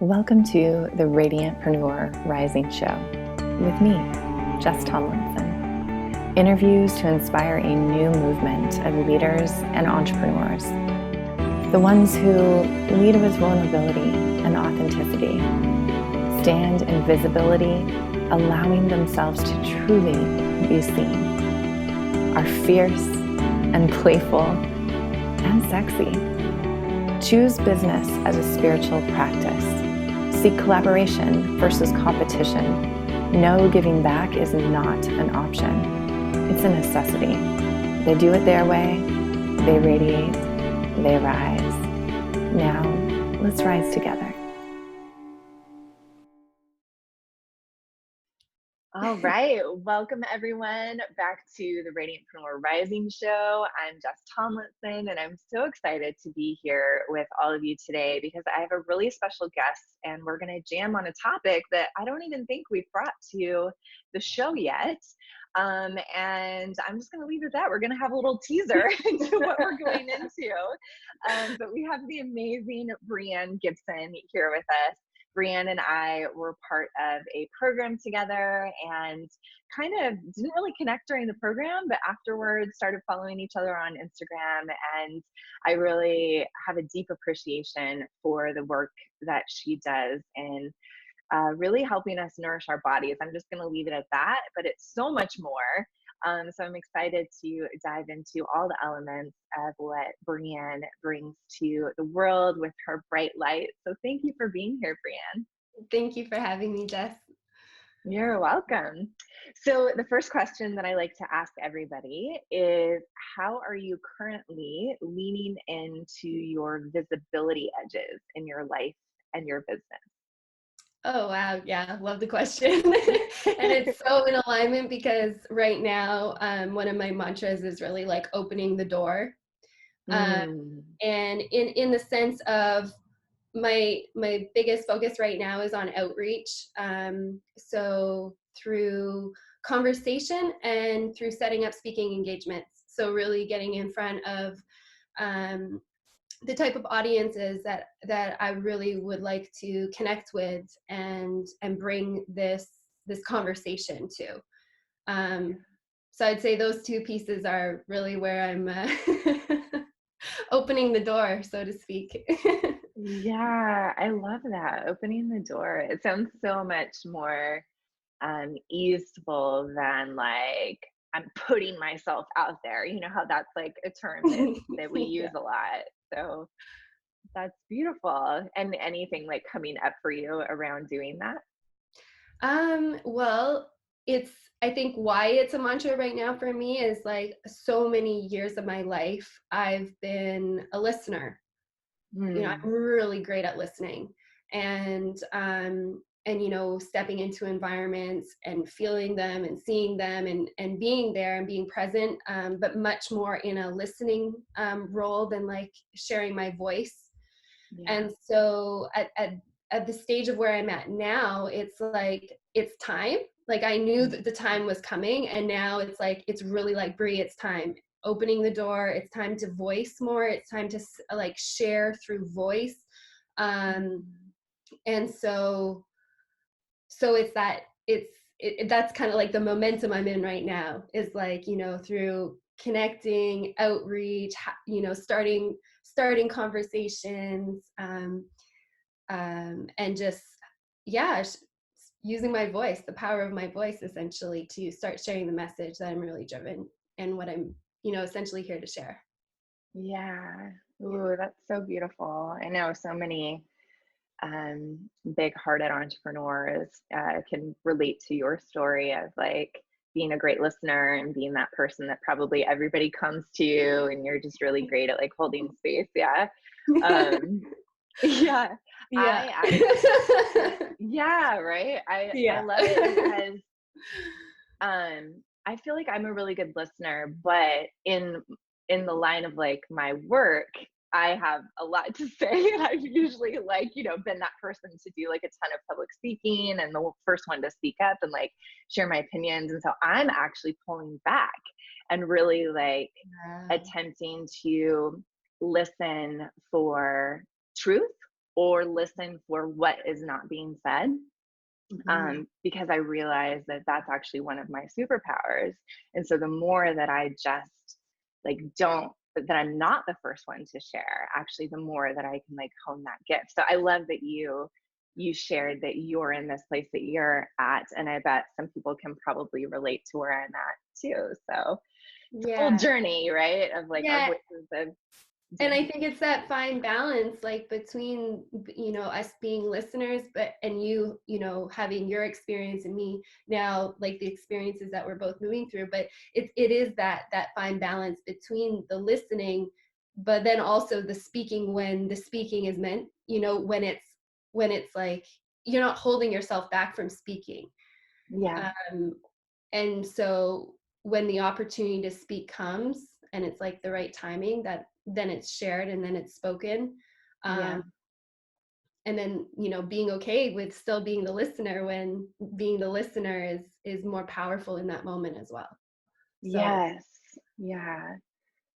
Welcome to the Radiantpreneur Rising Show with me, Jess Tomlinson. Interviews to inspire a new movement of leaders and entrepreneurs. The ones who lead with vulnerability and authenticity, stand in visibility, allowing themselves to truly be seen, are fierce and playful and sexy. Choose business as a spiritual practice. Seek collaboration versus competition. No, giving back is not an option. It's a necessity. They do it their way. They radiate. They rise. Now, let's rise together. All right. Welcome, everyone, back to the Radiantpreneur Rising Show. I'm Jess Tomlinson, and I'm so excited to be here with all of you today because I have a really special guest, and we're going to jam on a topic that I don't even think we've brought to the show yet. And I'm just going to leave it at that. We're going to have a little teaser into what we're going into. But we have the amazing Breanne Gibson here with us. Breanne and I were part of a program together and kind of didn't really connect during the program, but afterwards started following each other on Instagram. And I really have a deep appreciation for the work that she does in really helping us nourish our bodies. I'm just going to leave it at that, but it's so much more. So I'm excited to dive into all the elements of what Breanne brings to the world with her bright light. So thank you for being here, Breanne. Thank you for having me, Jess. You're welcome. So the first question that I like to ask everybody is, how are you currently leaning into your visibility edges in your life and your business? Oh, wow. Yeah, love the question. And it's so in alignment because right now, one of my mantras is really like opening the door. And in the sense of my biggest focus right now is on outreach. So through conversation and through setting up speaking engagements. So really getting in front of the type of audiences that I really would like to connect with and bring this conversation to. So I'd say those two pieces are really where I'm opening the door, so to speak. Yeah, I love that. Opening the door. It sounds so much more easeful than like I'm putting myself out there. You know how that's like a term that we use a lot. So that's beautiful. And anything like coming up for you around doing that? Well, I think why it's a mantra right now for me is like so many years of my life, I've been a listener. You know, I'm really great at listening and stepping into environments and feeling them and seeing them and being there and being present, but much more in a listening role than like sharing my voice. Yeah. And so at the stage of where I'm at now, it's like, it's time. Like I knew that the time was coming, and now it's like, it's really like, Brie, it's time. Opening the door. It's time to voice more. It's time to like share through voice. And so it's that that's kind of like the momentum I'm in right now, is like, you know, through connecting, outreach, you know, starting conversations, and just, yeah, using my voice, the power of my voice, essentially, to start sharing the message that I'm really driven and what I'm, you know, essentially here to share. Yeah. Ooh, that's so beautiful. I know so many big-hearted entrepreneurs can relate to your story of like being a great listener and being that person that probably everybody comes to, and you're just really great at like holding space. Yeah. Yeah. Yeah. Yeah, right. I love it because I feel like I'm a really good listener, but in the line of like my work, I have a lot to say, and I've usually like, you know, been that person to do like a ton of public speaking and the first one to speak up and like share my opinions. And so I'm actually pulling back and really like attempting to listen for truth or listen for what is not being said. Mhm. Because I realized that that's actually one of my superpowers. And so the more that I just like don't, that I'm not the first one to share, actually, the more that I can like hone that gift. So I love that you shared that you're in this place that you're at, and I bet some people can probably relate to where I'm at too. So it's a whole Yeah. journey, right, of like our Yeah. voices of And doing. I think it's that fine balance, like between, us being listeners, but, and you having your experience and me now, like the experiences that we're both moving through. But it is that fine balance between the listening, but then also the speaking, when the speaking is meant, when it's like, you're not holding yourself back from speaking. Yeah, Um, and so when the opportunity to speak comes and it's like the right timing, that then it's shared and then it's spoken. yeah. um, and then being okay with still being the listener, when being the listener is more powerful in that moment as well. So Yes. Yeah.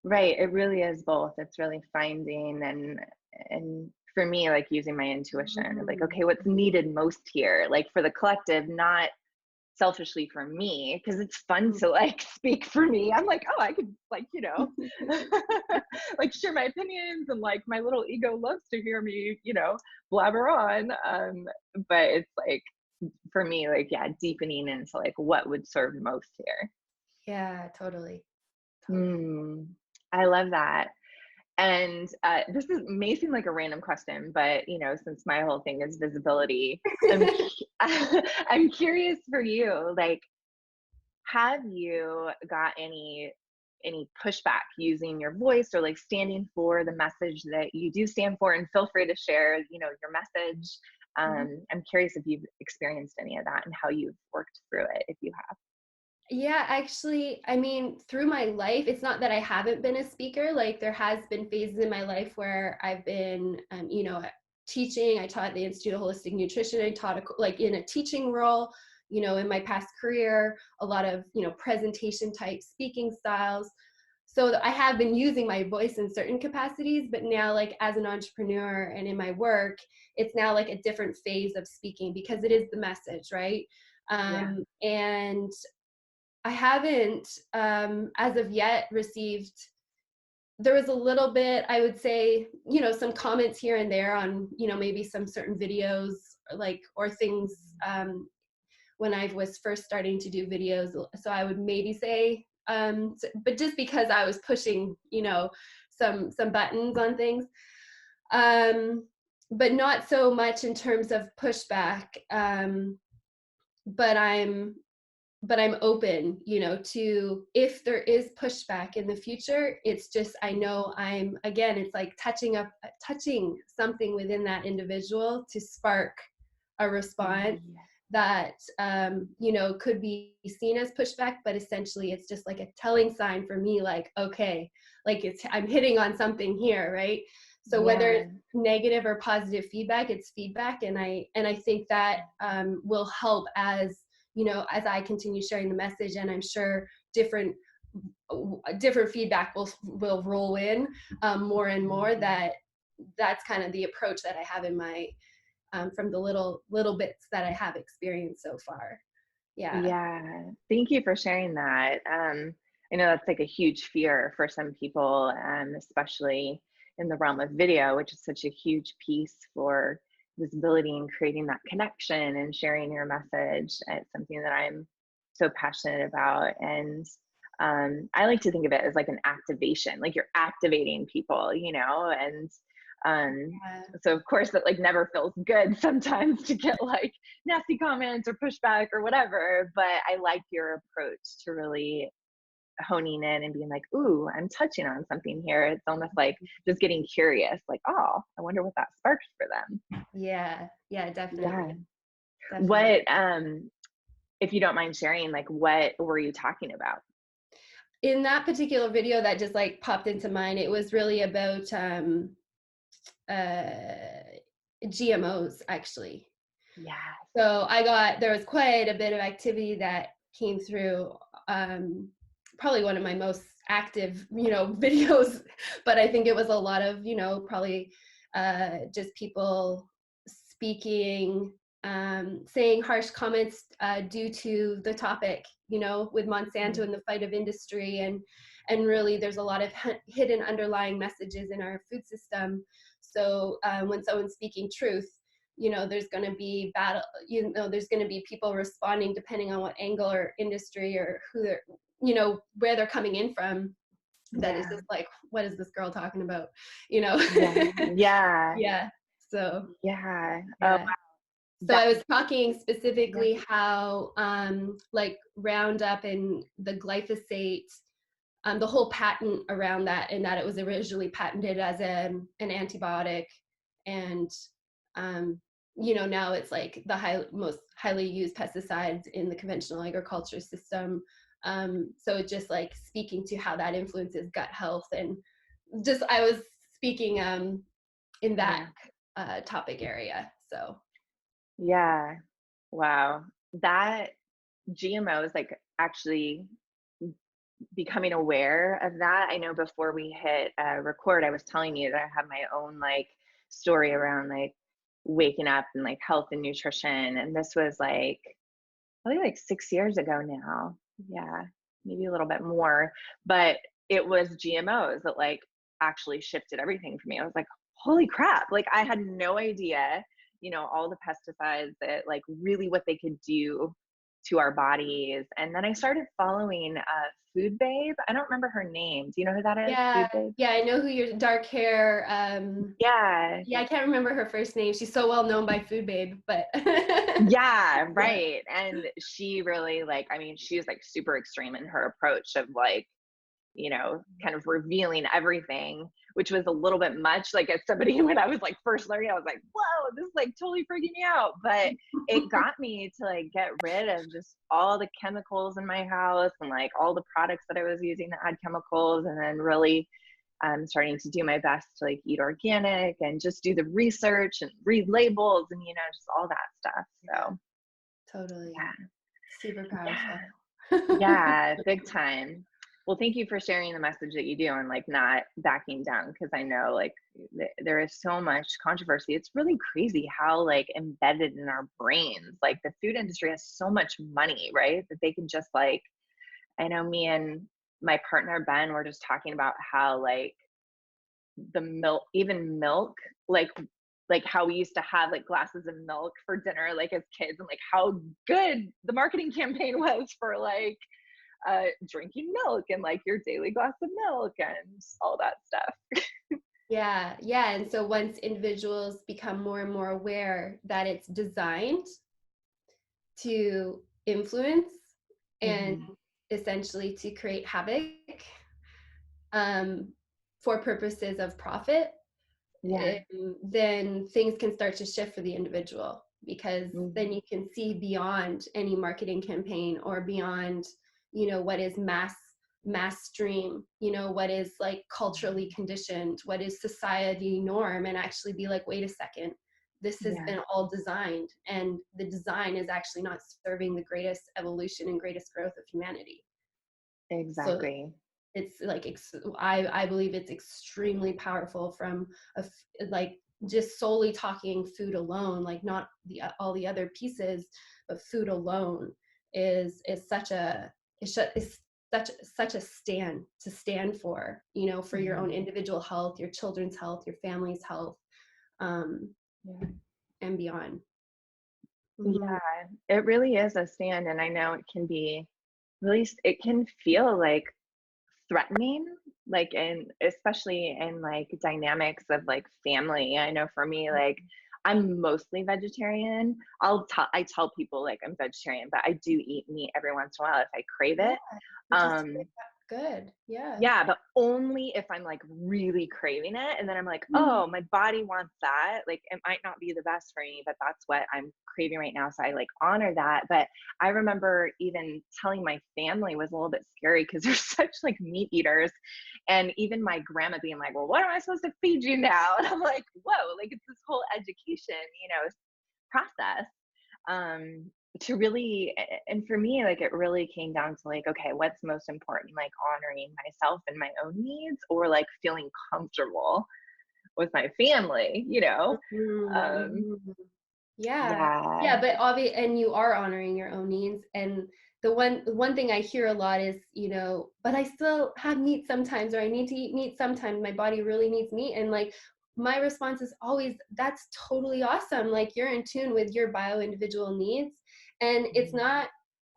Right, it really is both. It's really finding and for me, like using my intuition of like, mm, okay, what's needed most here? Like for the collective, not selfishly for me, because it's fun mm, to like speak for me. I'm like, oh, I could like, like share my opinions and like my little ego loves to hear me, blabber on. But it's like for me, like, yeah, deepening into like what would serve most here. yeah, totally, totally. Mm, I love that. And this may seem like a random question, but since my whole thing is visibility, I'm curious for you. Like, have you got any pushback using your voice or like standing for the message that you do stand for? And feel free to share, your message. Mhm. I'm curious if you've experienced any of that and how you've worked through it, if you have. Yeah, actually, I mean, through my life, it's not that I haven't been a speaker. Like, there has been phases in my life where I've been, teaching. I taught at the Institute of Holistic Nutrition. I taught like in a teaching role, in my past career, a lot of, presentation type speaking styles. So I have been using my voice in certain capacities, but now, like as an entrepreneur and in my work, it's now like a different phase of speaking because it is the message, right? Yeah. And I haven't, as of yet, received. There was a little bit, I would say, some comments here and there on, maybe some certain videos, like, or things, when I was first starting to do videos. So I would maybe say, but just because I was pushing, some buttons on things, um, but not so much in terms of pushback. But I'm open, to if there is pushback in the future. It's just, I know it's like touching something within that individual to spark a response Yeah. that, could be seen as pushback, but essentially it's just like a telling sign for me, like, okay, like I'm hitting on something here, right? So whether Yeah. it's negative or positive feedback, it's feedback. And I think that, will help as I continue sharing the message. And I'm sure different feedback will roll in, more and more. That's kind of the approach that I have in my, from the little bits that I have experienced so far. Yeah. Yeah, thank you for sharing that. I know that's like a huge fear for some people, especially in the realm of video, which is such a huge piece for visibility and creating that connection and sharing your message. It's something that I'm so passionate about. And I like to think of it as like an activation, like you're activating people, and um, Yeah. so of course that like never feels good sometimes to get like nasty comments or pushback or whatever, but I like your approach to really honing in and being like, ooh, I'm touching on something here. It's almost like just getting curious, like, oh, I wonder what that sparks for them. Yeah. Yeah, Yeah. definitely. Definitely. What if you don't mind sharing, like what were you talking about? In that particular video that just like popped into mind, it was really about, uh, GMOs, actually. Yeah. So there was quite a bit of activity that came through. Um, Probably one of my most active, videos, but I think it was a lot of, probably, just people speaking, saying harsh comments due to the topic, with Monsanto and the fight of industry, and really there's a lot of hidden underlying messages in our food system. So when someone's speaking truth, there's going to be battle, there's going to be people responding depending on what angle or industry or who they're, where they're coming in from. That is Yeah. just like, what is this girl talking about? Yeah. Yeah. Yeah. So, Yeah. Oh, yeah. So that, I was talking yeah. specifically how, like Roundup and the glyphosate, the whole patent around that, and that it was originally patented as an antibiotic, and now it's like the most highly used pesticides in the conventional agriculture system. So it's just like speaking to how that influences gut health, and just I was speaking in that Yeah. topic area. So Yeah. Wow. That GMOs, like actually becoming aware of that. I know before we hit record, I was telling you that I have my own like story around like waking up and like health and nutrition. And this was like probably like 6 years ago now. Yeah, maybe a little bit more. But it was GMOs that like actually shifted everything for me. I was like, holy crap. Like I had no idea, all the pesticides that like really what they could do to our bodies. And then I started following Food Babe. I don't remember her name. Do you know who that is? yeah, Food Babe? yeah, I know who your dark hair. Yeah. Yeah, I can't remember her first name. She's so well known by Food Babe, but Yeah, yeah. right. And she really like, I mean, she's like super extreme in her approach of like, kind of revealing everything, which was a little bit much. Like as somebody when I was like first learning, I was like, whoa, this is like totally freaking me out. But it got me to like get rid of just all the chemicals in my house and like all the products that I was using that had chemicals, and then really starting to do my best to like eat organic and just do the research and read labels and just all that stuff. Yeah, So totally. yeah. Super Yeah. powerful. Yeah, big time. Well, thank you for sharing the message that you do and like not backing down, because I know like there is so much controversy. It's really crazy how like embedded in our brains, like the food industry has so much money, right? That they can just like, I know me and my partner Ben were just talking about how like the milk, even milk, like how we used to have like glasses of milk for dinner like as kids, and like how good the marketing campaign was for like drinking milk and like your daily glass of milk and all that stuff. Yeah, yeah. And so once individuals become more and more aware that it's designed to influence and Hmm. essentially to create havoc, um, for purposes of profit, Yeah. then things can start to shift for the individual, because then Hmm. you can see beyond any marketing campaign, or beyond what is mass stream, what is like culturally conditioned, what is society norm, and actually be like, wait a second, this has Yeah, been all designed, and the design is actually not serving the greatest evolution and greatest growth of humanity. So exactly. it's like I believe it's extremely powerful from like just solely talking food alone, like not the all the other pieces, but food alone is such a is such a stand to stand for, for your own Hmm. individual health, your children's health, your family's health, um, Yeah. and beyond. Hmm. Yeah, it really is a stand. And I know it can be really, it can feel like threatening, like in especially in like dynamics of like family. I know for me, like I'm mostly vegetarian. I tell people like I'm vegetarian, but I do eat meat every once in a while if I crave Yeah, it. which is um good. Yeah. yeah, but only if I'm like really craving it. And then I'm like, Mhm. oh, my body wants that. Like it might not be the best for me, but that's what I'm craving right now. So I like honor that. But I remember even telling my family was a little bit scary because they're such like meat eaters. And even my grandma being like, well, what am I supposed to feed you now? And I'm like, whoa, like it's this whole education, process. To really, and for me, like it really came down to like, okay, what's most important, like honoring myself and my own needs, or like feeling comfortable with my family, you know? Um, Mhm. Yeah. yeah. Yeah, but and you are honoring your own needs. And the one thing I hear a lot is, but I still have meat sometimes, or I need to eat meat sometimes. My body really needs meat. And like my response is always, that's totally awesome. Like you're in tune with your bio individual needs. And it's Mhm. not,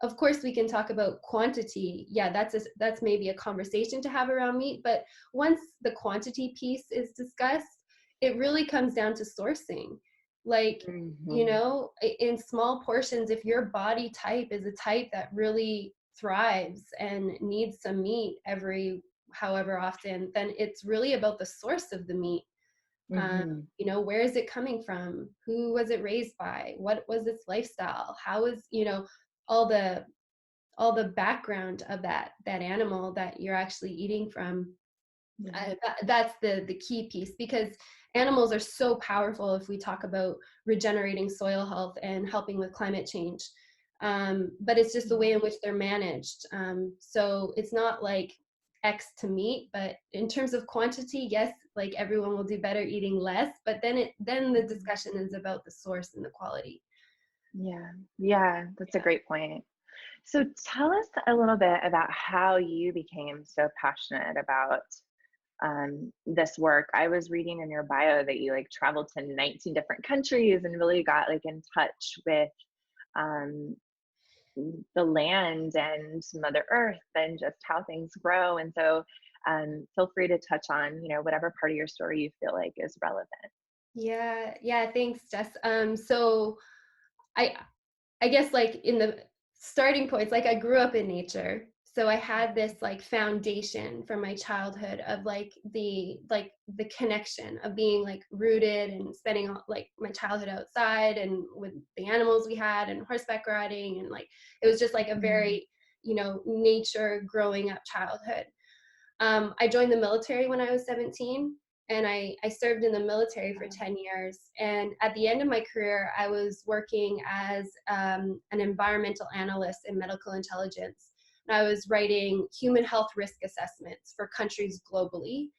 of course we can talk about quantity. Yeah, that's maybe a conversation to have around meat. But once the quantity piece is discussed, it really comes down to sourcing. Like, Mhm. in small portions, if your body type is a type that really thrives and needs some meat every however often, then it's really about the source of the meat. Mhm. Where is it coming from? Who was it raised by? What was its lifestyle? How is, all the background of that animal that you're actually eating from. Yeah. That's the key piece, because animals are so powerful if we talk about regenerating soil health and helping with climate change. But it's just the way in which they're managed. So it's not like X to meat, but in terms of quantity, yes, like everyone will do better eating less. But then the Mhm. discussion is about the source and the quality. Yeah. Yeah, that's a Yeah. great point. So tell us a little bit about how you became so passionate about this work. I was reading in your bio that you like traveled to 19 different countries and really got like in touch with um, the land and Mother Earth and just how things grow. And so feel free to touch on, whatever part of your story you feel like is relevant. Yeah, yeah, thanks, Jess. So I I guess like in the starting points, like I grew up in nature. So I had this like foundation from my childhood of like the connection of being like rooted and spending like my childhood outside and with the animals we had and horseback riding, and like it was just like a Mhm. very, nature growing up childhood. I joined the military when I was 17, and I served in the military for 10 years. And at the end of my career, I was working as an environmental analyst in medical intelligence. And I was writing human health risk assessments for countries globally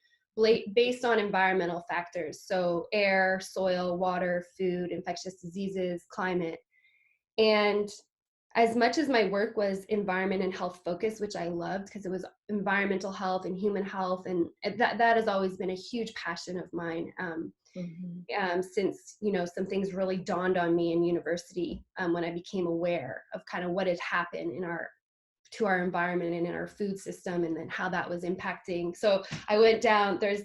based on environmental factors. So, air, soil, water, food, infectious diseases, climate. And as much as my work was environment and health focused, which I loved because it was environmental health and human health, and that has always been a huge passion of mine. Mhm. Since some things really dawned on me in university, when I became aware of kind of what had happened to our environment and in our food system, and then how that was impacting. So I went down. There's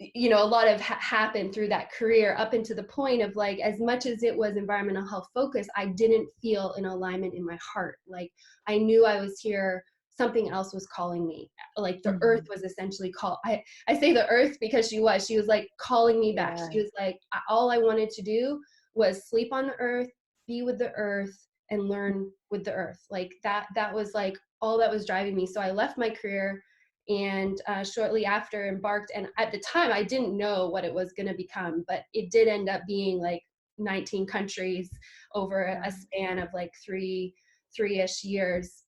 a lot of happened through that career up into the point of like, as much as it was environmental health focus, I didn't feel an alignment in my heart. Like I knew I was here, something else was calling me. Like the earth Mhm. was essentially I say the earth because she was like calling me back. Yeah. She was like, all I wanted to do was sleep on the earth, be with the earth, and learn with the earth. Like that was like all that was driving me. So I left my career, and shortly after embarked. And at the time I didn't know what it was going to become, but it did end up being like 19 countries over Wow. a span of like three-ish years.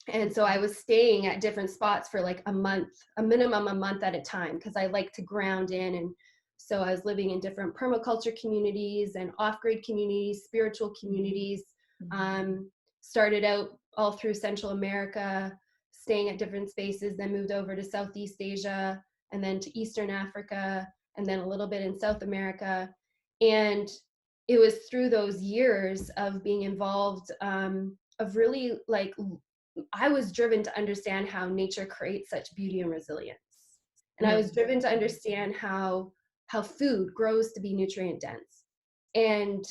And so I was staying at different spots for like a month, a minimum a month at a time, because I like to ground in. And so I was living in different permaculture communities and off-grid communities, spiritual Mhm. communities. Mhm. um, Started out all through Central America, staying at different spaces, then moved over to Southeast Asia, and then to Eastern Africa, and then a little bit in South America. And it was through those years of being involved, of really like I was driven to understand how nature creates such beauty and resilience. And I was Mhm. driven to understand how food grows to be nutrient dense. And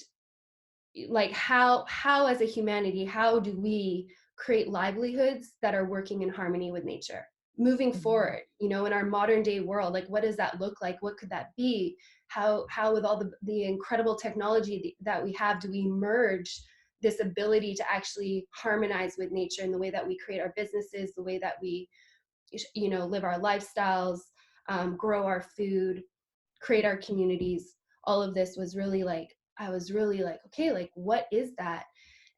like how as a humanity, how do we create livelihoods that are working in harmony with nature moving Mhm. forward, in our modern day world? Like what does that look like? What could that be? How with all the incredible technology that we have, do we merge this ability to actually harmonize with nature in the way that we create our businesses, the way that we live our lifestyles, grow our food, create our communities? All of this was really like, I was really like, okay, like what is that?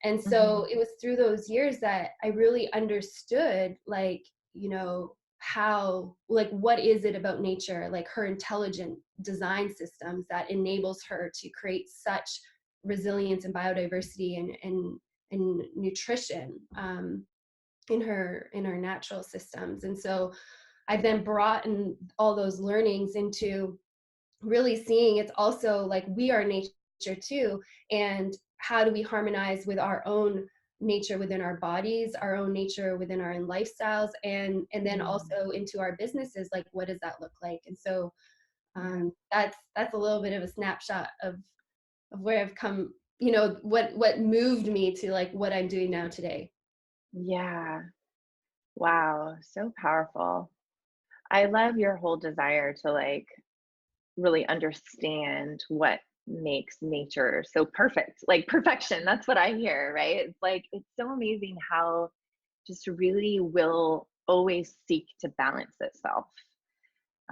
And so Mhm. it was through those years that I really understood, like, how, like, what is it about nature, like her intelligent design systems that enables her to create such resilience and biodiversity and nutrition in her natural systems. And so I've then brought in all those learnings into really seeing it's also like we are nature too, and how do we harmonize with our own nature within our bodies, our own nature within our own lifestyles, and then Mm. also into our businesses, like what does that look like? And so Yeah. that's a little bit of a snapshot of where I've come, you know, what moved me to like what I'm doing now today. Yeah. Wow. So powerful. I love your whole desire to like really understand what makes nature so perfect. Like perfection. That's what I hear, right? It's like, it's so amazing how just really will always seek to balance itself.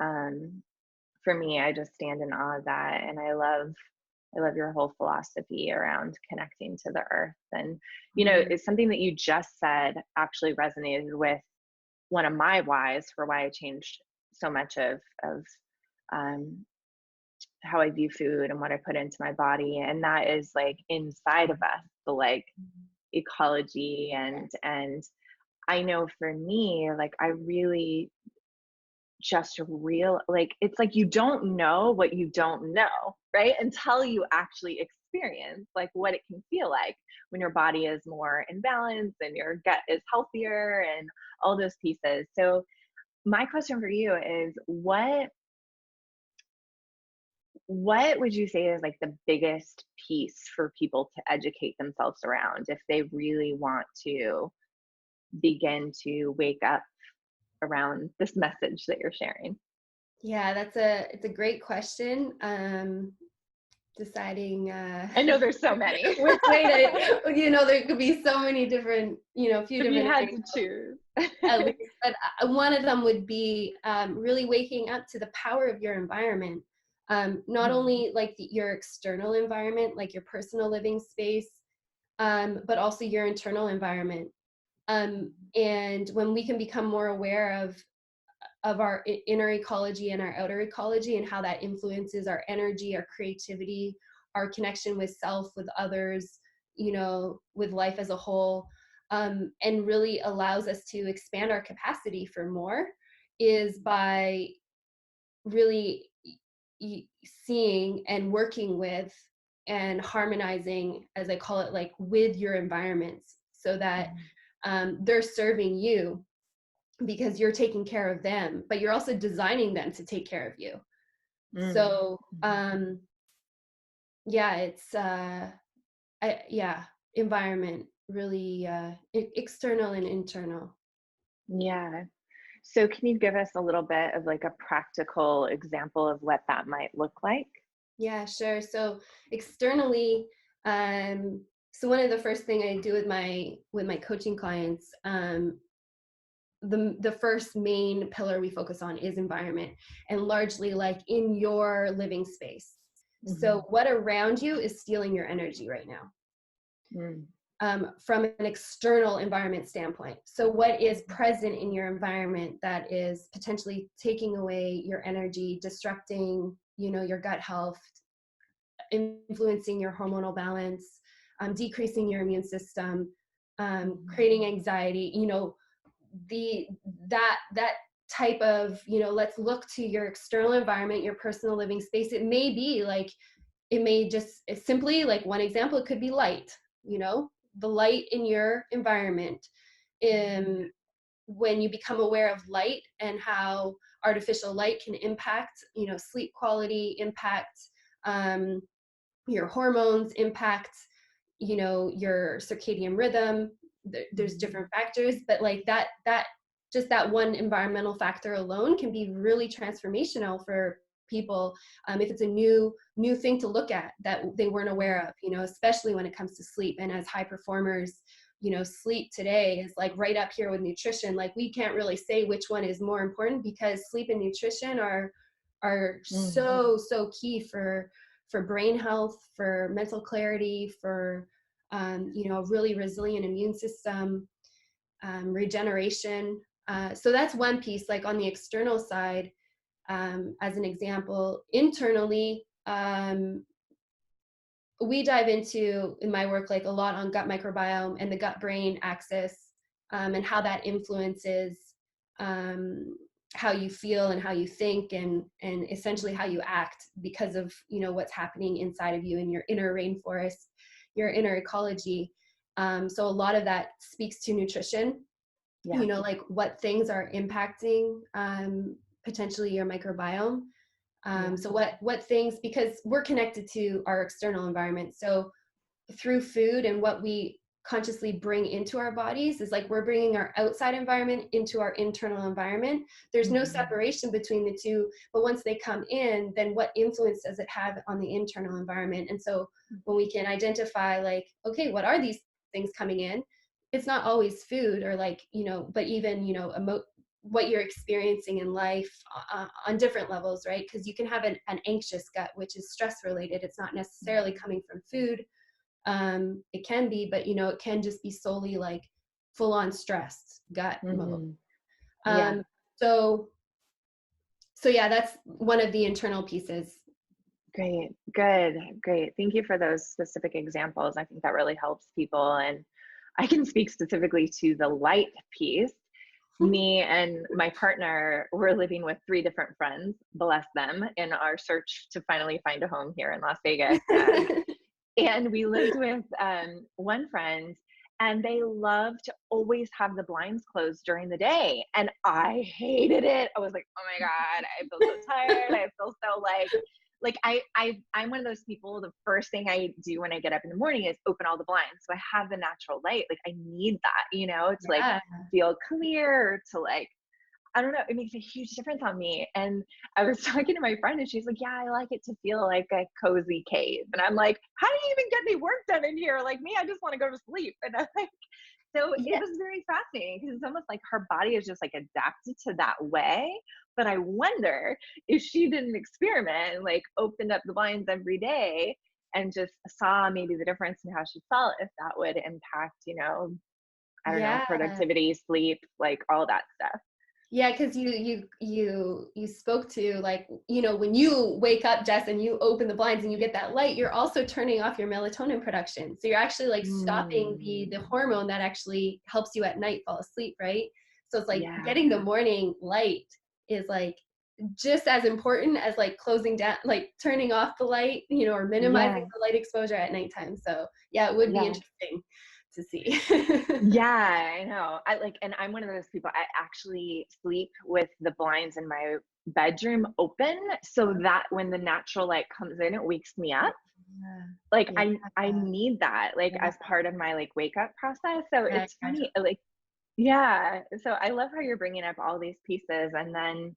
Um, for me, I just stand in awe of that. And I love your whole philosophy around connecting to the earth. And, Mhm. it's something that you just said actually resonated with one of my whys for why I changed so much of um, how I view food and what I put into my body. And that is like inside of us, the like ecology and I know for me, like I really just real like it's like you don't know what you don't know, right? Until you actually experience like what it can feel like when your body is more in balance and your gut is healthier and all those pieces. So my question for you is what would you say is like the biggest piece for people to educate themselves around if they really want to begin to wake up around this message that you're sharing? Yeah, it's a great question. Deciding I know there's so many. which way to, you know, there could be so many different, you know, a few If you different had areas to choose. at least, but one of them would be really waking up to the power of your environment. Not Mm, only like your external environment, like your personal living space, but also your internal environment. And when we can become more aware of our inner ecology and our outer ecology and how that influences our energy, our creativity, our connection with self, with others, you know, with life as a whole, and really allows us to expand our capacity for more, is by really seeing and working with and harmonizing, as I call it, like with your environments, so that mm, they're serving you because you're taking care of them, but you're also designing them to take care of you. mm, So, mhm. yeah, it's yeah, environment really external and internal. Yeah. So can you give us a little bit of like a practical example of what that might look like? Yeah, sure. So externally, so one of the first thing I do with my coaching clients, the first main pillar we focus on is environment, and largely like in your living space. So Mhm, what around you is stealing your energy right now, mm, from an external environment standpoint. So what is present in your environment that is potentially taking away your energy, disrupting, you know, your gut health, influencing your hormonal balance, decreasing your immune system, mhm, creating anxiety, you know, the that type of, you know, let's look to your external environment, your personal living space. It may be like, it may just simply, like one example, it could be light, you know, the light in your environment. um, when you become aware of light and how artificial light can impact, you know, sleep quality, impact um, your hormones, impact, you know, your circadian rhythm. There's mhm, different factors, but like that just that one environmental factor alone can be really transformational for people, if it's a new thing to look at that they weren't aware of, you know, especially when it comes to sleep. And as high performers, you know, sleep today is like right up here with nutrition. Like we can't really say which one is more important, because sleep and nutrition are mm, so key for brain health, for mental clarity, for you know, a really resilient immune system, regeneration. So that's one piece, like on the external side. As an example, internally, we dive into in my work like a lot on gut microbiome and the gut brain axis, and how that influences um, how you feel and how you think, and essentially how you act because of what's happening inside of you in your inner rainforest, your inner ecology. So a lot of that speaks to nutrition, Yeah. like what things are impacting potentially your microbiome. Yeah. So what things, because we're connected to our external environment. So through food and what we consciously bring into our bodies is like we're bringing our outside environment into our internal environment. There's no separation between the two, but once they come in, then what influence does it have on the internal environment? And so when we can identify like, okay, what are these things coming in? It's not always food or like, but even, what you're experiencing in life on different levels, right? Because you can have an anxious gut, which is stress related. It's not necessarily coming from food. It can be, but it can just be solely like full on stressed gut mode. Yeah. Um, so yeah, that's one of the internal pieces. Great. Good. Great. Thank you for those specific examples. I think that really helps people. And I can speak specifically to the light piece. Me and my partner were living with 3 different friends, bless them, in our search to finally find a home here in Las Vegas. And we lived with one friend, and they love to always have the blinds closed during the day. And I hated it. I was like, oh my God, I feel so tired. I feel so I'm one of those people, the first thing I do when I get up in the morning is open all the blinds. So I have the natural light. Like I need that, to like Yeah. feel clear, to like, I don't know, it makes a huge difference on me. And I was talking to my friend and she's like, yeah, I like it to feel like a cozy cave. And I'm like, how do you even get any work done in here? Like me, I just want to go to sleep. And I'm like, so it Yeah. was very fascinating because it's almost like her body is just like adapted to that way. But I wonder if she did an experiment and like opened up the blinds every day and just saw maybe the difference in how she felt, if that would impact, I don't know, Yeah. productivity, sleep, like all that stuff. Yeah, because you spoke to like, when you wake up, Jess, and you open the blinds and you get that light, you're also turning off your melatonin production. So you're actually like stopping the hormone that actually helps you at night fall asleep, right? So it's like Yeah. getting the morning light is like just as important as like closing down, like turning off the light, or Yeah. minimizing the light exposure at nighttime. So yeah, it would be Yeah. interesting to see. Yeah, I know. And I'm one of those people, I actually sleep with the blinds in my bedroom open so that when the natural light comes in, it wakes me up. Like Yeah. I need that like Yeah. as part of my like wake up process. So Yeah. it's funny, like, yeah. So I love how you're bringing up all these pieces. And then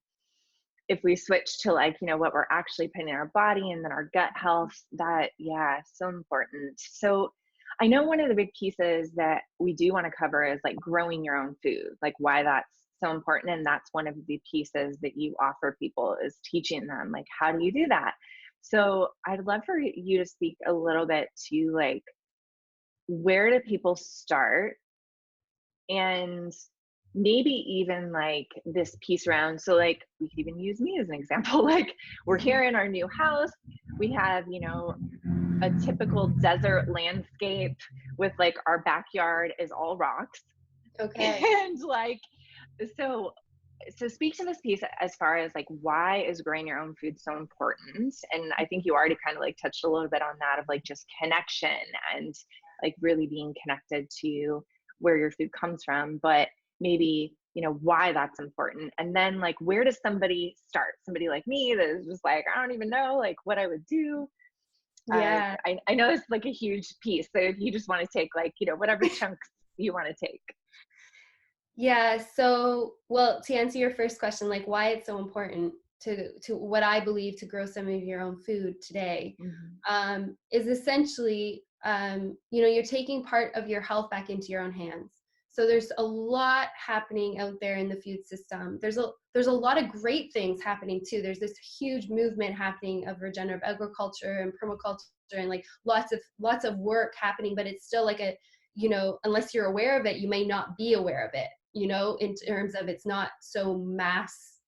if we switch to like, what we're actually putting in our body and then our gut health, that, yeah, so important. So I know one of the big pieces that we do want to cover is like growing your own food, like why that's so important. And that's one of the pieces that you offer people is teaching them, like, how do you do that? So I'd love for you to speak a little bit to like, where do people start? And maybe even like this piece around, so like we could even use me as an example. Like we're here in our new house, we have a typical desert landscape with like our backyard is all rocks. Okay. And like, so speak to this piece as far as like why is growing your own food so important. And I think you already kind of like touched a little bit on that of like just connection and like really being connected to where your food comes from, but maybe why that's important. And then like where does somebody start, somebody like me that is just like I don't even know like what I would do. Yeah. I know it's like a huge piece, so if you just want to take like whatever chunks you want to take. Yeah. So, well, to answer your first question, like why it's so important to what I believe to grow some of your own food today, Mm-hmm. is essentially, you're taking part of your health back into your own hands. So there's a lot happening out there in the food system. There's a lot of great things happening too. There's this huge movement happening of regenerative agriculture and permaculture and like lots of work happening, but it's still like unless you're aware of it, you may not be aware of it. you know, in terms of it's not so mass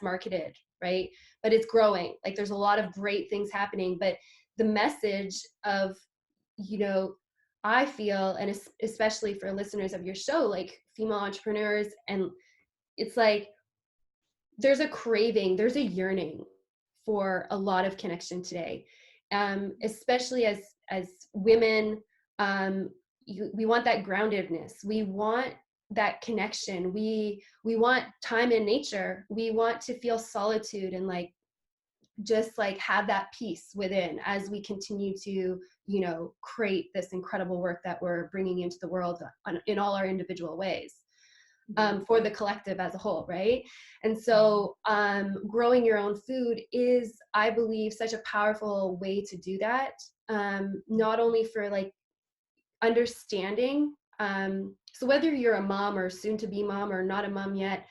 marketed, right? But it's growing. Like there's a lot of great things happening, but the message of, you know, I feel, and especially for listeners of your show, like female entrepreneurs, and it's like there's a craving, there's a yearning for a lot of connection today, especially as women. We want that groundedness. We want that connection. We want time in nature. We want to feel solitude and like just like have that peace within as we continue to, you know, create this incredible work that we're bringing into the world in all our individual ways, for the collective as a whole, right? And so growing your own food is, I believe, such a powerful way to do that, not only for like understanding, so whether you're a mom or soon to be mom or not a mom yet,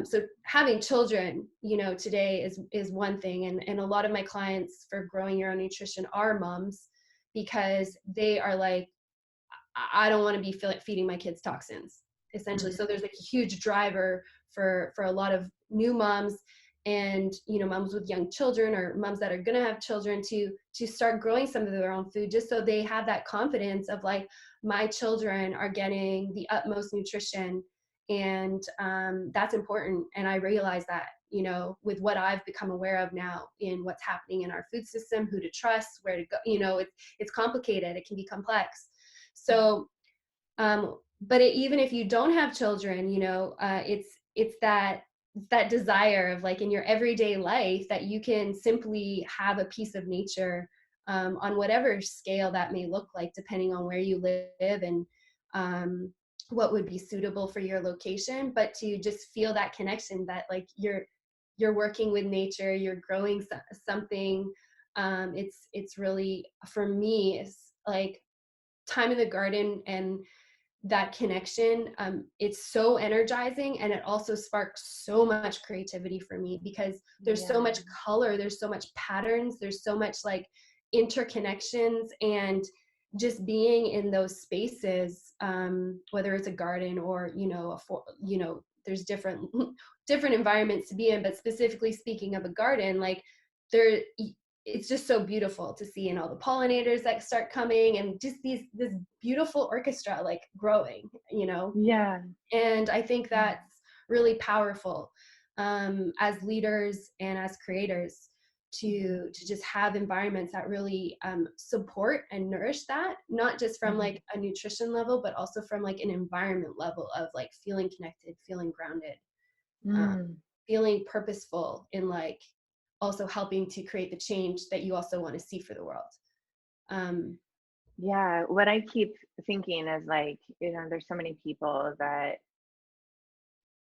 so having children, you know, today is one thing, and a lot of my clients for growing your own nutrition are moms, because they are like, I don't want to be feeding my kids toxins, essentially. So there's like a huge driver for a lot of new moms, and, you know, moms with young children or moms that are going to have children to start growing some of their own food, just so they have that confidence of like, my children are getting the utmost nutrition. And that's important. And I realize that, you know, with what I've become aware of now in what's happening in our food system, who to trust, where to go, you know, it's complicated. It can be complex. So, but even if you don't have children, you know, it's that desire of like in your everyday life that you can simply have a piece of nature, on whatever scale that may look like, depending on where you live and what would be suitable for your location. But to just feel that connection, that like you're working with nature, you're growing something. It's really, for me, it's like time in the garden and that connection. It's so energizing, and it also sparks so much creativity for me, because there's so much color, there's so much patterns, there's so much like interconnections, and just being in those spaces, whether it's a garden or, you know, you know, there's different different environments to be in, but specifically speaking of a garden, like there, it's just so beautiful to see, and all the pollinators that start coming, and just this beautiful orchestra like growing, you know. Yeah. And I think that's really powerful, as leaders and as creators, to just have environments that really support and nourish that, not just from like a nutrition level, but also from like an environment level of like feeling connected, feeling grounded, feeling purposeful in like also helping to create the change that you also want to see for the world. Yeah, what I keep thinking is like, you know, there's so many people that,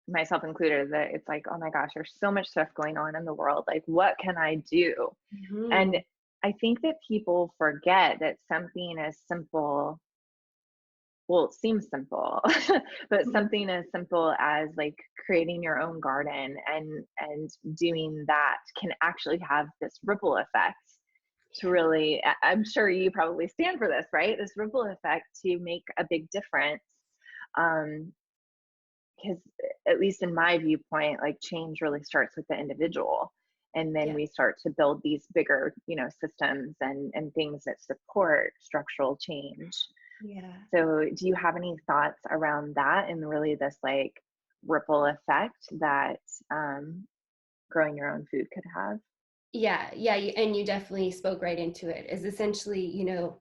myself included, that it's like, oh my gosh, there's so much stuff going on in the world. Like, what can I do? And I think that people forget that something as simple, well, it seems simple, but something as simple as like creating your own garden and doing that can actually have this ripple effect to really, I'm sure you probably stand for this, right? This ripple effect to make a big difference. Because at least in my viewpoint, like change really starts with the individual. And then we start to build these bigger, you know, systems and things that support structural change. Yeah. So do you have any thoughts around that, and really this like ripple effect that growing your own food could have? Yeah. And you definitely spoke right into it. Is essentially, you know,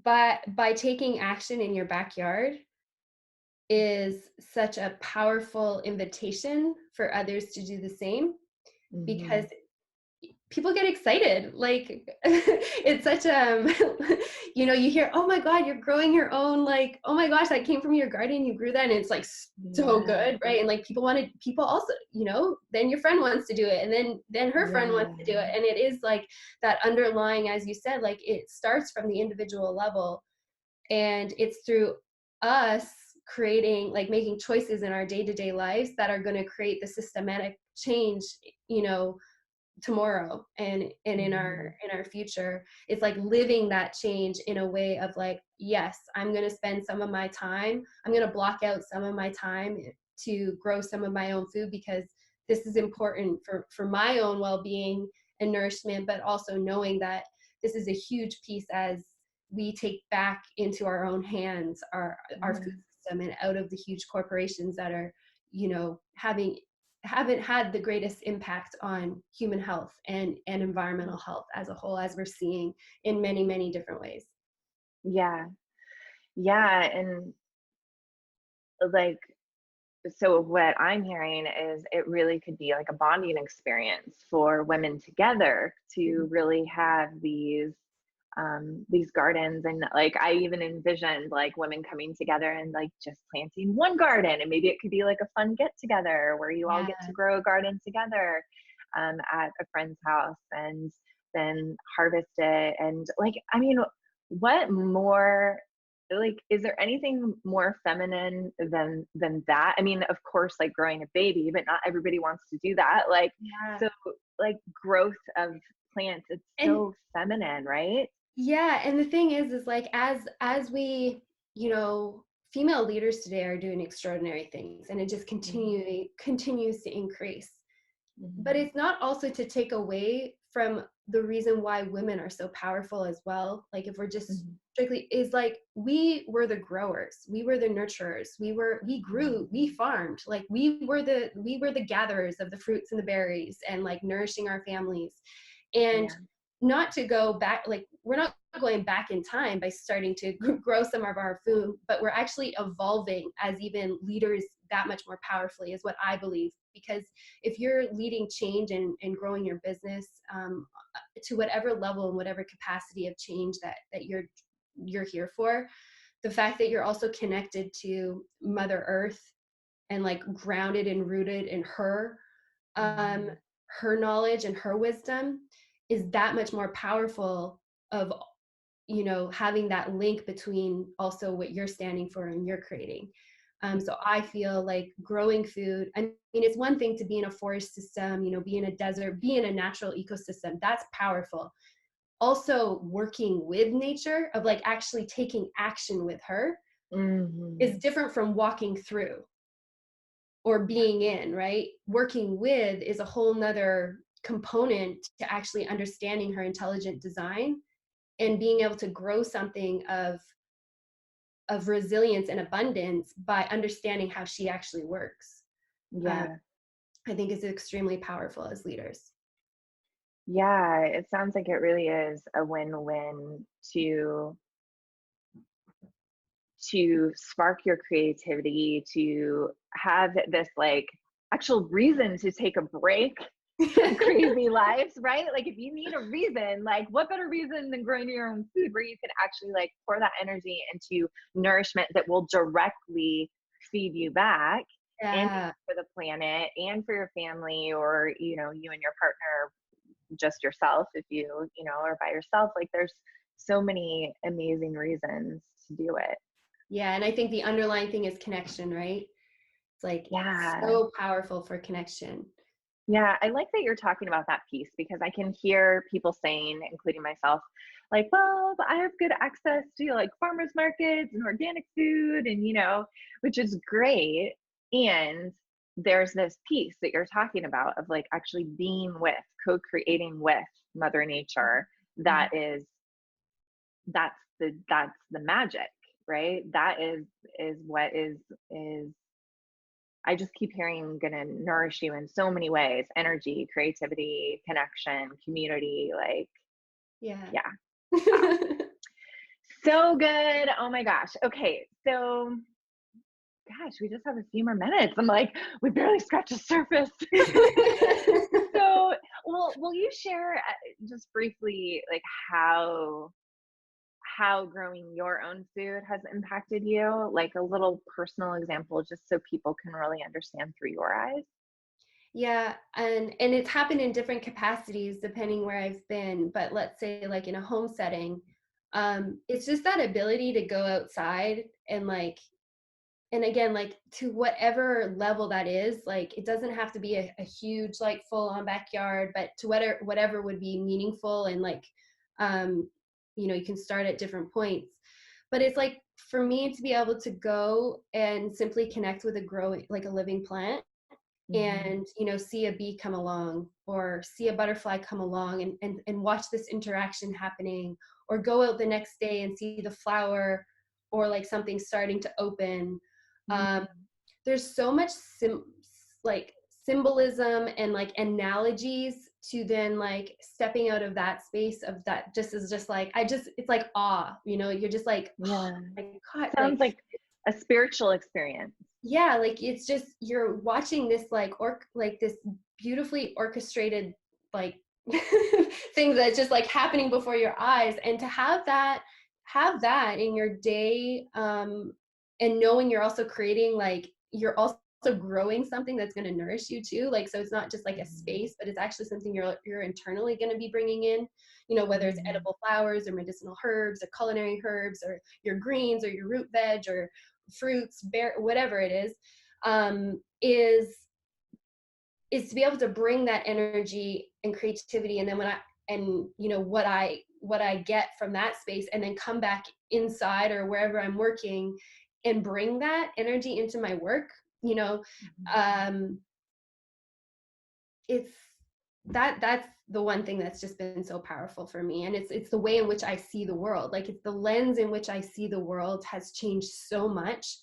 by taking action in your backyard is such a powerful invitation for others to do the same, because people get excited. Like it's such you know, you hear, oh my god, you're growing your own, like, oh my gosh, that came from your garden, you grew that, and it's like so good, right? And like people also, you know, then your friend wants to do it, and then her friend wants to do it, and it is like that underlying, as you said, like it starts from the individual level, and it's through us creating, like making choices in our day-to-day lives that are going to create the systematic change, you know, tomorrow and Mhm. in our future. It's like living that change in a way of like, yes, I'm going to spend some of my time, I'm going to block out some of my time to grow some of my own food, because this is important for my own well-being and nourishment, but also knowing that this is a huge piece as we take back into our own hands our food Yeah. system, and out of the huge corporations that are, you know, haven't had the greatest impact on human health and environmental health as a whole, as we're seeing in many, many different ways. Yeah. Yeah, and, like, so what I'm hearing is it really could be like a bonding experience for women together to really have these gardens. And like I even envisioned like women coming together and like just planting one garden, and maybe it could be like a fun get together where you all Yeah. get to grow a garden together at a friend's house and then harvest it. And like, I mean, what more, like, is there anything more feminine than that? I mean, of course, like growing a baby, but not everybody wants to do that. Like, Yeah. so like growth of plants, it's And so feminine, right? yeah, and the thing is like as we, you know, female leaders today are doing extraordinary things, and it just Mhm, continues to increase. But mhm, it's not also to take away from the reason why women are so powerful as well. Like if we're just mhm, strictly, is like we were the growers, we were the nurturers, we grew, we mhm. farmed, like we were the gatherers of the fruits and the berries and like nourishing our families. And Yeah, not to go back, like we're not going back in time by starting to grow some of our food, but we're actually evolving as even leaders that much more powerfully, is what I believe. Because if you're leading change and growing your business, to whatever level and whatever capacity of change that you're here for, the fact that you're also connected to Mother Earth and like grounded and rooted in um, mhm, her knowledge and her wisdom is that much more powerful of, you know, having that link between also what you're standing for and you're creating. So I feel like growing food, I mean, it's one thing to be in a forest system, you know, be in a desert, be in a natural ecosystem. That's powerful. Also working with nature, of like actually taking action with her, is mhm. different from walking through or being in, right? Working with is a whole nother component to actually understanding her intelligent design and being able to grow something of resilience and abundance by understanding how she actually works. Um, Yeah, I think is extremely powerful as leaders. yeah. It sounds like it really is a win-win to spark your creativity, to have this like actual reason to take a break from crazy lives, right? Like if you need a reason, like what better reason than growing your own food where you can actually like pour that energy into nourishment that will directly feed you back and Yeah. for the planet and for your family, or you know, you and your partner, just yourself if you know, are by yourself. Like there's so many amazing reasons to do it. Yeah. And I think the underlying thing is connection, right? It's like Yeah. so powerful for connection. Yeah, I like that you're talking about that piece because I can hear people saying, including myself, like, well, but I have good access to like farmers markets and organic food, and you know, which is great. And there's this piece that you're talking about of like actually being with, co-creating with Mother Nature. Yeah. That is, that's the magic, right? That is what is I just keep hearing gonna nourish you in so many ways: energy, creativity, connection, community. Like, Yeah. yeah, wow. So good. Oh my gosh. Okay. So, gosh, we just have a few more minutes. I'm like, we barely scratched the surface. So, well, will you share just briefly, like, how growing your own food has impacted you? Like a little personal example, just so people can really understand through your eyes. Yeah, and it's happened in different capacities depending where I've been. But let's say like in a home setting, it's just that ability to go outside and like and again, like to whatever level that is, like it doesn't have to be a huge, like full on backyard, but to whatever would be meaningful and like, um, you can start at different points. But it's like for me to be able to go and simply connect with a growing, like a living plant, Mhm. and see a bee come along or see a butterfly come along, and watch this interaction happening, or go out the next day and see the flower or like something starting to open. um, Mhm. there's so much like symbolism and like analogies to then like stepping out of that space of that, just is just like it's like awe, you're just like, oh Yeah. my God, Sounds like, like a spiritual experience. yeah, like it's just you're watching this like this beautifully orchestrated like thing that's just like happening before your eyes, and to have that in your day, and knowing you're also creating, like you're also growing something that's going to nourish you too, like so it's not just like a Mhm. space, but it's actually something you're internally going to be bringing in, whether it's Mhm. edible flowers or medicinal herbs or culinary herbs or your greens or your root veg or fruits, bear, whatever it is, is to be able to bring that energy and creativity, and then what I get from that space, and then come back inside or wherever I'm working and bring that energy into my work. You know, Mhm. um, it's that's the one thing that's just been so powerful for me, and it's the way in which I see the world. Like it's the lens in which I see the world has changed so much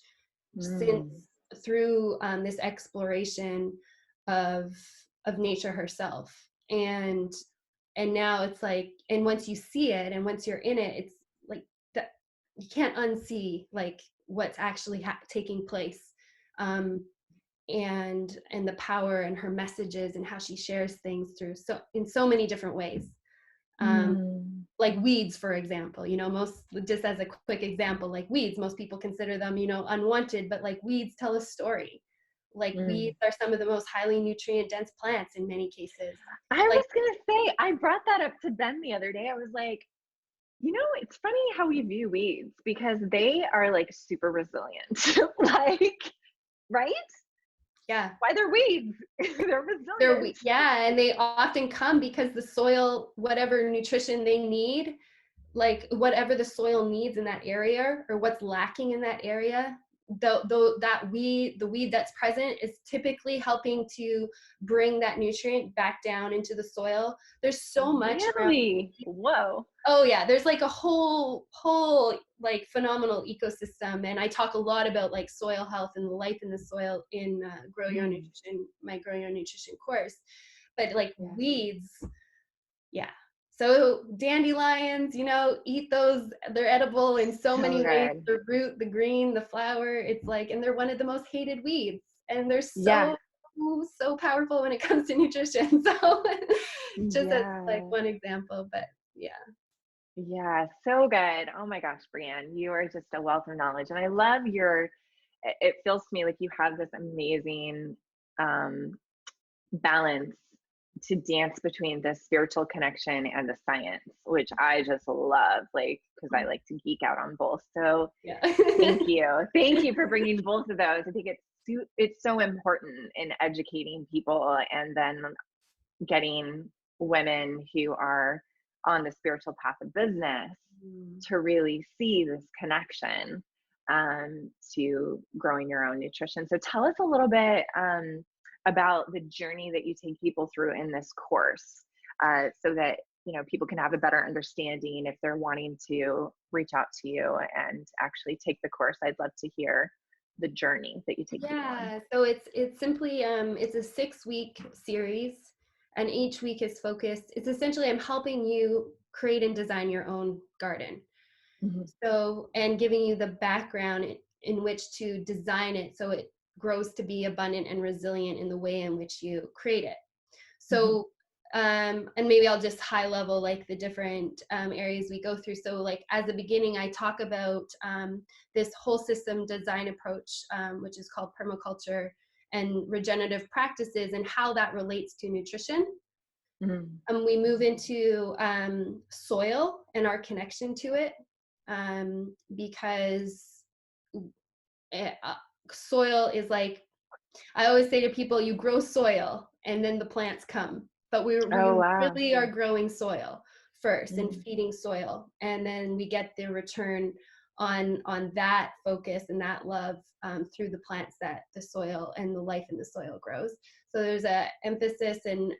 since Mm. through this exploration of nature herself, and now it's like, and once you see it and once you're in it, it's like that you can't unsee like what's actually taking place, um, and the power and her messages and how she shares things through so in so many different ways, um, Mm. like weeds, for example. Most, just as a quick example, like weeds, most people consider them unwanted, but like weeds tell a story. Like Mm. weeds are some of the most highly nutrient dense plants in many cases. I Like, was gonna say, I brought that up to Ben the other day. I was like, it's funny how we view weeds because they are like super resilient. Like, right? yeah, Why they're weeds? They're they're resilient. yeah, and they often come because the soil, whatever nutrition they need, like whatever the soil needs in that area or what's lacking in that area, the weed that's present is typically helping to bring that nutrient back down into the soil. There's so much around. Really? Whoa. Oh yeah, there's like a whole like phenomenal ecosystem, and I talk a lot about like soil health and the life in the soil in Grow Your Own Mm. Nutrition, my Grow Your Own Nutrition course. But like Yeah. weeds, yeah. So dandelions, eat those. They're edible in so So many ways. good. The root, the green, the flower. It's like, and they're one of the most hated weeds. And they're Yeah. so powerful when it comes to nutrition. So just as like Yeah. one example, but yeah. Yeah. So good. Oh my gosh, Breanne, you are just a wealth of knowledge. And I love it feels to me like you have this amazing um, balance to dance between the spiritual connection and the science, which I just love, like, because I like to geek out on both. So Yeah. thank you. Thank you for bringing both of those. I think it's so important in educating people and then getting women who are on the spiritual path of business Mm. to really see this connection to growing your own nutrition. So tell us a little bit about the journey that you take people through in this course, so that people can have a better understanding if they're wanting to reach out to you and actually take the course. I'd love to hear the journey that you take people on. Yeah, so it's simply it's a 6-week series, and each week is focused. It's essentially I'm helping you create and design your own garden. Mhm. So, and giving you the background in which to design it so it grows to be abundant and resilient in the way in which you create it. Mhm. So, and maybe I'll just high level like the different areas we go through. So, like as a beginning, I talk about this whole system design approach, which is called permaculture and regenerative practices, and how that relates to nutrition. Mhm. We move into soil and our connection to it, because soil is like, I always say to people, you grow soil and then the plants come. But Oh, we wow. really are growing soil first and Mm. feeding soil. And then we get the return on that focus and that love through the plants that the soil and the life in the soil grows. So there's a emphasis and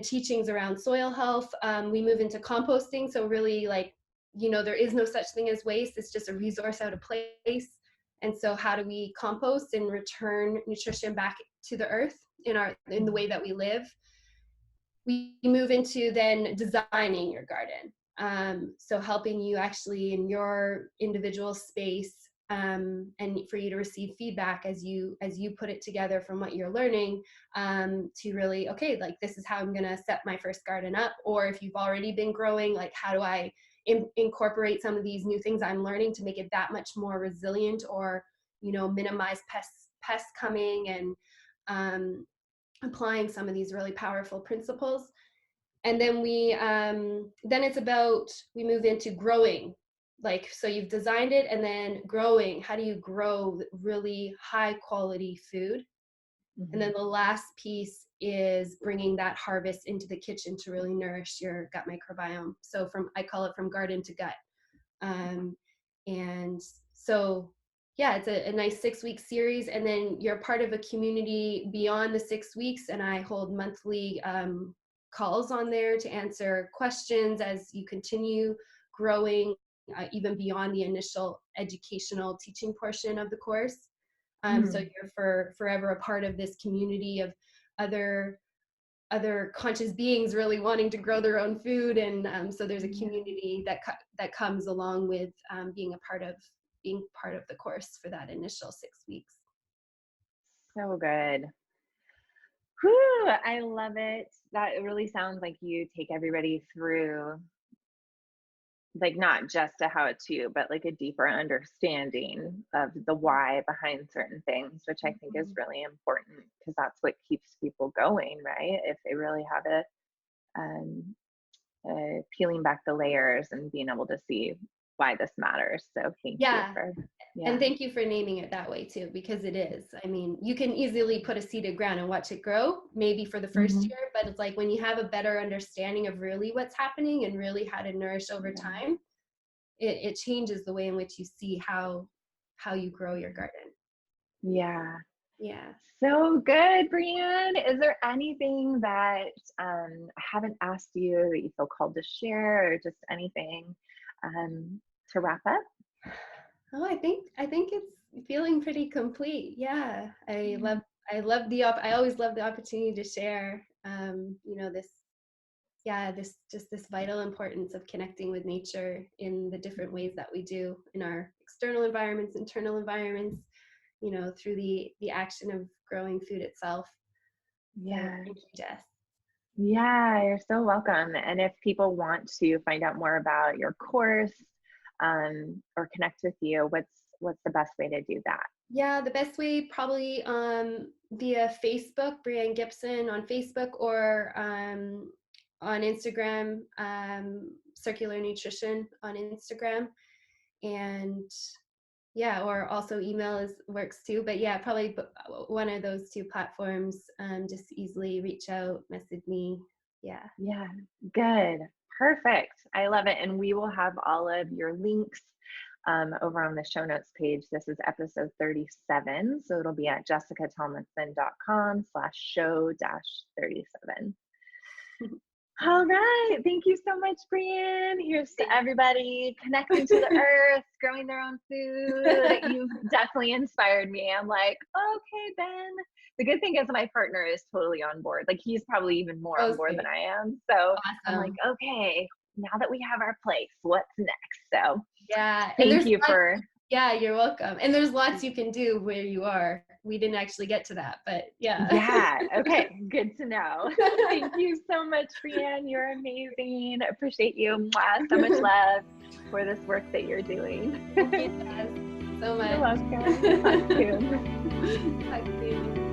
teachings around soil health. We move into composting. So really like, there is no such thing as waste. It's just a resource out of place. And so how do we compost and return nutrition back to the earth in the way that we live? We move into then designing your garden. So helping you actually in your individual space, and for you to receive feedback as you put it together from what you're learning, to really, okay, like this is how I'm gonna set my first garden up. Or if you've already been growing, like how do I incorporate some of these new things I'm learning to make it that much more resilient, or minimize pests coming, and applying some of these really powerful principles. And then we move into growing. Like, so you've designed it, and then growing. How do you grow really high quality food? And then Mhm. the last piece is bringing that harvest into the kitchen to really nourish your gut microbiome. So I call it from garden to gut. And so, yeah, it's a nice 6-week series. And then you're part of a community beyond the 6 weeks. And I hold monthly calls on there to answer questions as you continue growing, even beyond the initial educational teaching portion of the course. So Mm. you're forever a part of this community of other conscious beings really wanting to grow their own food. And so there's a Yeah. community that comes along with being part of the course for that initial 6 weeks. So good. Whew, I love it. That really sounds like you take everybody through, like, not just a how to, but like a deeper understanding of the why behind certain things, which I think is Mhm. really important because that's what keeps people going, right? If they really have it, um, peeling back the layers and being able to see why this matters. So thank you Yeah. for, And yeah. thank you for naming it that way too, because it is. I mean, you can easily put a seed of ground and watch it grow, maybe for the first Hmm. year, but it's like when you have a better understanding of really what's happening and really how to nourish over Yeah. time, it changes the way in which you see how you grow your garden. Yeah. Yeah. So good, Breanne. Is there anything that I haven't asked you that you feel called to share, or just anything to wrap up? Oh, I think it's feeling pretty complete. Yeah. I always love the opportunity to share this, yeah, this vital importance of connecting with nature in the different ways that we do in our external environments, internal environments, through the action of growing food itself. So Yeah. thank you, Jess. Yeah, you're so welcome. And if people want to find out more about your course, or connect with you, what's the best way to do that? Yeah, the best way probably via Facebook, Breanne Gibson on Facebook, or on Instagram, Circular Nutrition on Instagram. And yeah, or also email works too. But yeah, probably one of those two platforms. Just easily reach out, message me. Yeah. Yeah, good. Perfect. I love it. And we will have all of your links over on the show notes page. This is episode 37. So it'll be at jessicatomlinson.com/show-37. All right. Thank you so much, Breanne. Here's to everybody connecting to the earth, growing their own food. You've definitely inspired me. I'm like, okay, Ben. The good thing is my partner is totally on board. Like, he's probably even more Oh, on board than sweet. I am. So I'm like, Awesome. okay, now that we have our place, what's next? So Yeah. And thank you for. yeah, you're welcome. And there's lots you can do where you are. We didn't actually get to that, but yeah. Yeah. Okay. Good to know. Thank you so much, Breanne. You're amazing. Appreciate you. Mwah. So much love for this work that you're doing. Thank you, Jess, so You're much. welcome. Talk soon. Talk soon.